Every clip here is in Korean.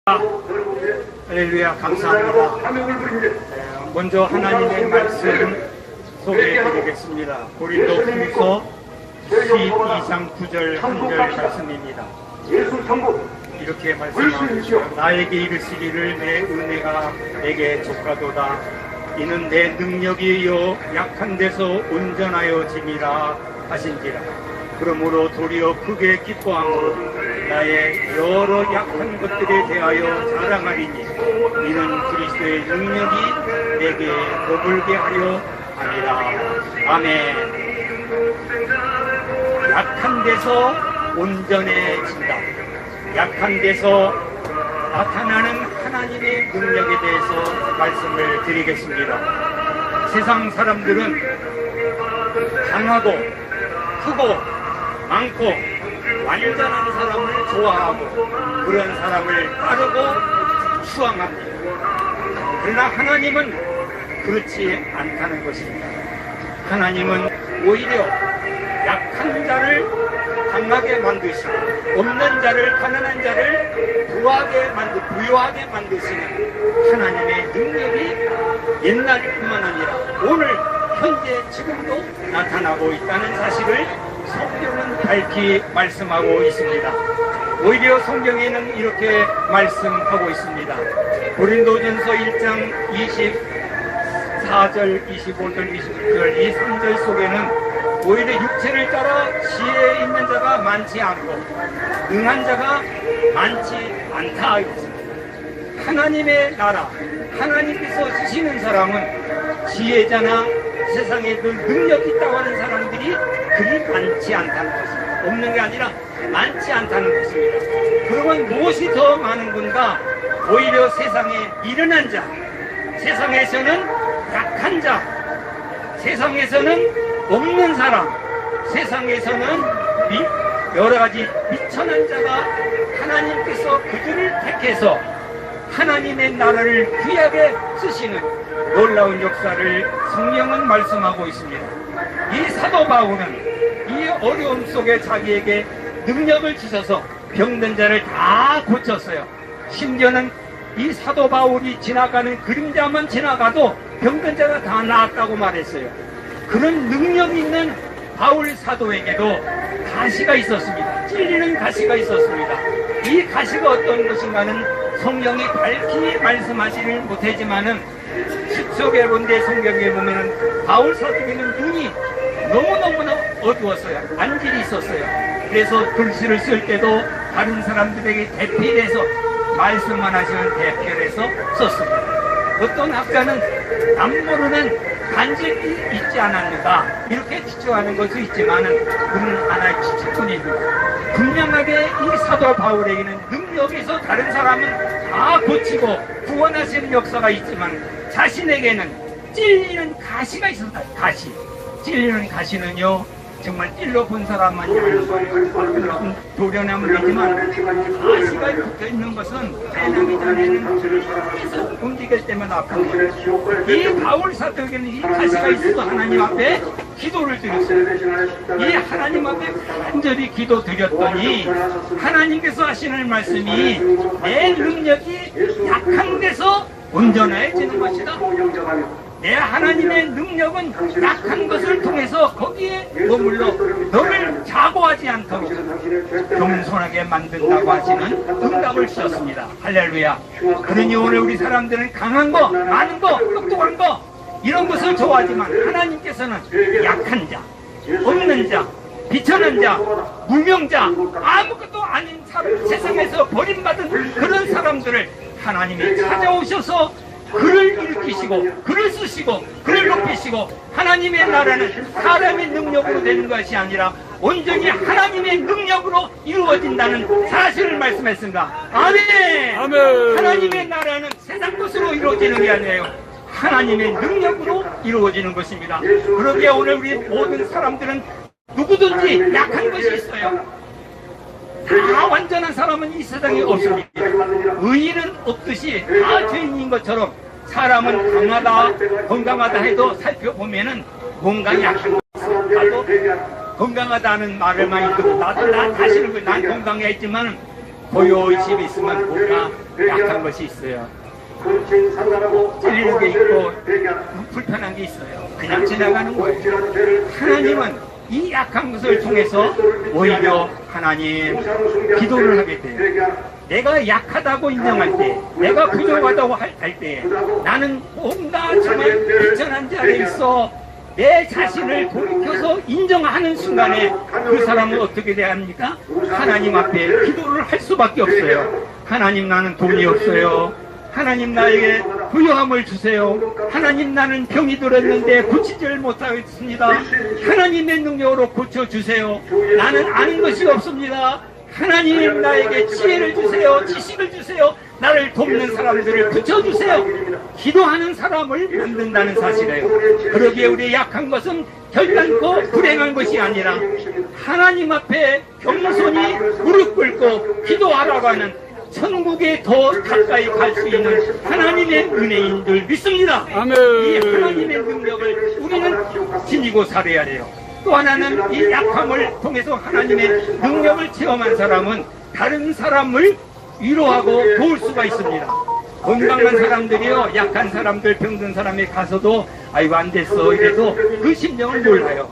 할렐루야, 감사합니다. 먼저 하나님의 말씀 소개해드리겠습니다. 고린도후서 12장 9절 1절 말씀입니다. 이렇게 말씀하시죠. 나에게 이르시기를 내 은혜가 내게 족하도다. 이는 내 능력이요 약한 데서 온전하여 짐이라 하신지라. 그러므로 도리어 크게 기뻐함으로 나의 여러 약한 것들에 대하여 자랑하리니 이는 그리스도의 능력이 내게 머물게 하려 함이라. 아멘. 약한 데서 온전해진다. 약한 데서 나타나는 하나님의 능력에 대해서 말씀을 드리겠습니다. 세상 사람들은 강하고 크고 많고 완전한 사람을 좋아하고 그런 사람을 따르고 추앙합니다. 그러나 하나님은 그렇지 않다는 것입니다. 하나님은 오히려 약한 자를 강하게 만드시고 없는 자를 가난한 자를 부유하게 만드시는 하나님의 능력이 옛날뿐만 아니라 오늘 현재 지금도 나타나고 있다는 사실을 성경은 밝히 말씀하고 있습니다. 오히려 성경에는 이렇게 말씀하고 있습니다. 고린도전서 1장 24절, 25절, 26절 이 3절 속에는 오히려 육체를 따라 지혜에 있는 자가 많지 않고 능한 자가 많지 않다 이것입니다. 하나님의 나라, 하나님께서 주시는 사람은 지혜자나 세상에 그 능력이 있다고 하는 사람들이 그리 많지 않다는 것입니다. 없는 게 아니라 많지 않다는 것입니다. 그러면 무엇이 더 많은 건가? 오히려 세상에 일어난 자, 세상에서는 약한 자, 세상에서는 없는 사람, 세상에서는 여러 가지 미천한 자가 하나님께서 그들을 택해서 하나님의 나라를 귀하게 쓰시는 놀라운 역사를 성경은 말씀하고 있습니다. 이 사도 바울은 이 어려움 속에 자기에게 능력을 주셔서 병든 자를 다 고쳤어요. 심지어는 이 사도 바울이 지나가는 그림자만 지나가도 병든 자가 다 나았다고 말했어요. 그런 능력 있는 바울 사도에게도 가시가 있었습니다. 찔리는 가시가 있었습니다. 이 가시가 어떤 것인가는 성경이 밝히 말씀하지를 못하지만은 10쪽에 본데 성경에 보면은 바울 사도에게는 눈이 너무너무나 어두웠어요. 안질이 있었어요. 그래서 글씨를 쓸 때도 다른 사람들에게 대필해서 말씀만 하시는 대필해서 썼습니다. 어떤 학자는 남모르는 간직이 있지 않았는가 이렇게 지적하는 것도 있지만은 그는 하나의 지식뿐입니다. 분명하게 이 사도 바울에게는 능력에서 다른 사람은 다 고치고 구원하시는 역사가 있지만 자신에게는 찔리는 가시가 있었다. 가시. 찔리는 가시는요 정말 찔러 본 사람만이 아니고 도려내면 되지만 가시가 붙어있는 것은 빼내기 전에는 계속 움직일 때만 아픈 거예요. 이 바울 사도에게는 이 가시가 있어도 하나님 앞에 기도를 드렸어요. 이 하나님 앞에 간절히 기도 드렸더니 하나님께서 하시는 말씀이 내 능력이 약한 데서 온전해지는 것이다. 내 하나님의 능력은 약한 것을 통해서 거기에 머물러 너를 자고하지 않도록 겸손하게 만든다고 하시는 응답을 주셨습니다. 할렐루야. 그러니 오늘 우리 사람들은 강한 거, 많은 거, 똑똑한 거 이런 것을 좋아하지만 하나님께서는 약한 자, 없는 자, 비천한 자, 무명자, 아무것도 아닌 세상에서 버림받은 그런 사람들을 하나님이 찾아오셔서 그를 일으키시고 그를 쓰시고 그를 높이시고 하나님의 나라는 사람의 능력으로 되는 것이 아니라 온전히 하나님의 능력으로 이루어진다는 사실을 말씀했습니다. 아멘. 아멘. 하나님의 나라는 세상 것으로 이루어지는 게 아니에요. 하나님의 능력으로 이루어지는 것입니다. 그러기에 오늘 우리 모든 사람들은 누구든지 약한 것이 있어요. 다 완전한 사람은 이 세상에 없습니다. 의인은 없듯이 다 죄인인 것처럼 사람은 강하다, 건강하다 해도 살펴보면은 뭔가 약한 것이 있어요. 나도 건강하다는 말을 많이 듣고 나도 나 자신을 난 건강해 있지만 고요의식이 있으면 뭔가 약한 것이 있어요. 찔리는 게 있고 불편한 게 있어요. 그냥 지나가는 거예요. 하나님은 이 약한 것을 통해서 오히려 하나님 기도를 하게 돼요. 내가 약하다고 인정할 때, 내가 부족하다고 할 때, 나는 온갖 정말 비천한 자리에 있어 내 자신을 돌이켜서 인정하는 순간에 그 사람은 어떻게 돼야 합니까? 하나님 앞에 기도를 할 수밖에 없어요. 하나님, 나는 돈이 없어요. 하나님, 나에게 부요함을 주세요. 하나님, 나는 병이 들었는데 고치지를 못하겠습니다. 하나님의 능력으로 고쳐주세요. 나는 아는 것이 없습니다. 하나님, 나에게 지혜를 주세요. 지식을 주세요. 나를 돕는 사람들을 붙여주세요. 기도하는 사람을 만든다는 사실이에요. 그러기에 우리의 약한 것은 결단코 불행한 것이 아니라 하나님 앞에 겸손히 무릎 꿇고 기도하라고 하는 천국에 더 가까이 갈 수 있는 하나님의 은혜인 줄 믿습니다. 아멘. 이 하나님의 능력을 우리는 지니고 살아야 돼요. 또 하나는 이 약함을 통해서 하나님의 능력을 체험한 사람은 다른 사람을 위로하고 도울 수가 있습니다. 건강한 사람들이요, 약한 사람들, 병든 사람에 가서도 아이고 안 됐어 이래도 그 심정을 몰라요.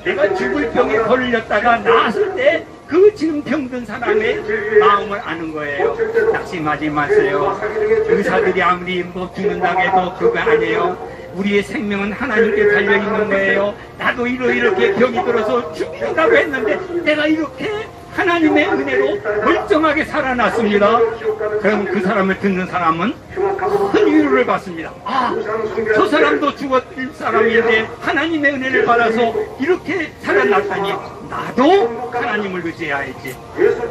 내가 죽을 병에 걸렸다가 나았을 때 그 지금 병든 사람의 마음을 아는 거예요. 낙심하지 마세요. 의사들이 아무리 뭐 죽는다고 해도 그거 아니에요. 우리의 생명은 하나님께 달려있는 거예요. 나도 이렇게 병이 들어서 죽는다고 했는데 내가 이렇게 하나님의 은혜로 멀쩡하게 살아났습니다. 그럼 그 사람을 듣는 사람은 큰 위로를 받습니다. 아, 저 사람도 죽었을 사람인데 하나님의 은혜를 받아서 이렇게 살아났다니 나도 하나님을 의지해야지.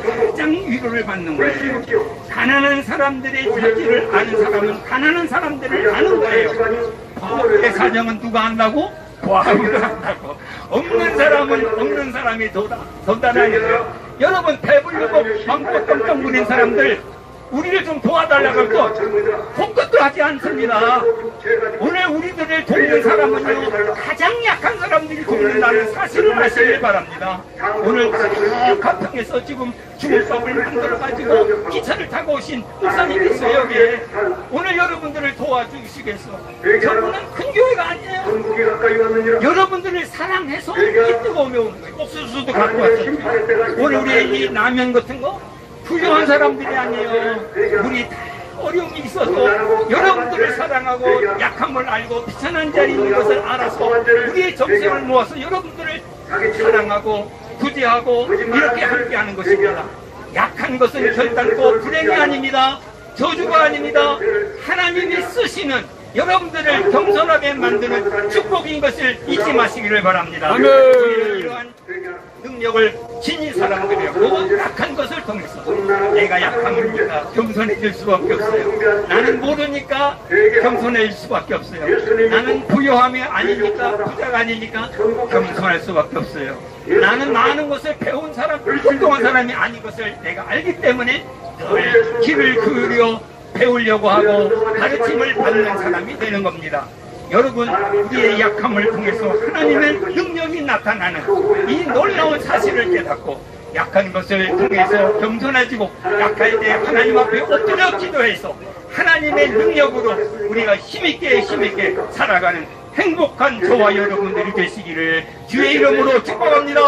가장 위로를 받는 거예요. 가난한 사람들의 자질을 아는 사람은 가난한 사람들을 아는 거예요. 내 사정은 누가 안다고? 과부가 한다고. 없는 사람은 없는 사람이 도달하는 거예요. 여러분, 배불르고 방구 똥똥 부린 사람들 우리를 좀 도와달라고 할거 그것도 하지 않습니다. 오늘 우리들을 돕는 사람은요, 가장 약한 사람들이 돕는다는 사실을 아시길 바랍니다. 오늘 가평에서 지금 주물밥을 만들어가지고 기차를 타고 오신 목사님이 있어요. 여기에 오늘 여러분들을 도와주시겠어. 저분은 큰 교회가 아니에요. 여러분들을 사랑해서 이 뜨거움에 오는 거예요. 옥수수도 갖고 왔었죠. 오늘 우리 이 라면 같은 거 훌륭한 사람들이 아니에요. 우리 다 어려움이 있어서 여러분들을 사랑하고 약함을 알고 비천한 자리에 있는 것을 알아서 우리의 정성을 모아서 여러분들을 사랑하고 구제하고 이렇게 함께하는 것입니다. 약한 것은 결단코 불행이 아닙니다. 저주가 아닙니다. 하나님이 쓰시는 여러분들을 겸손하게 만드는 축복인 것을 잊지 마시기를 바랍니다. 아멘. 이러한 능력을 지닌 사람들이요, 그 약한 것을 통해서 내가 약함이니까 겸손해질 수밖에 없어요. 나는 모르니까 겸손해질 수밖에 없어요. 나는 부요함이 아니니까, 부자가 아니니까 겸손할 수밖에 없어요. 나는 많은 것을 배운 사람, 훌륭한 사람이 아닌 것을 내가 알기 때문에 늘 길을 그으려 배우려고 하고 가르침을 받는 사람이 되는 겁니다. 여러분, 우리의 약함을 통해서 하나님의 능력이 나타나는 이 놀라운 사실을 깨닫고 약한 것을 통해서 겸손해지고 약할 때 하나님 앞에 엎드려 기도해서 하나님의 능력으로 우리가 힘있게 살아가는 행복한 저와 여러분들이 되시기를 주의 이름으로 축복합니다.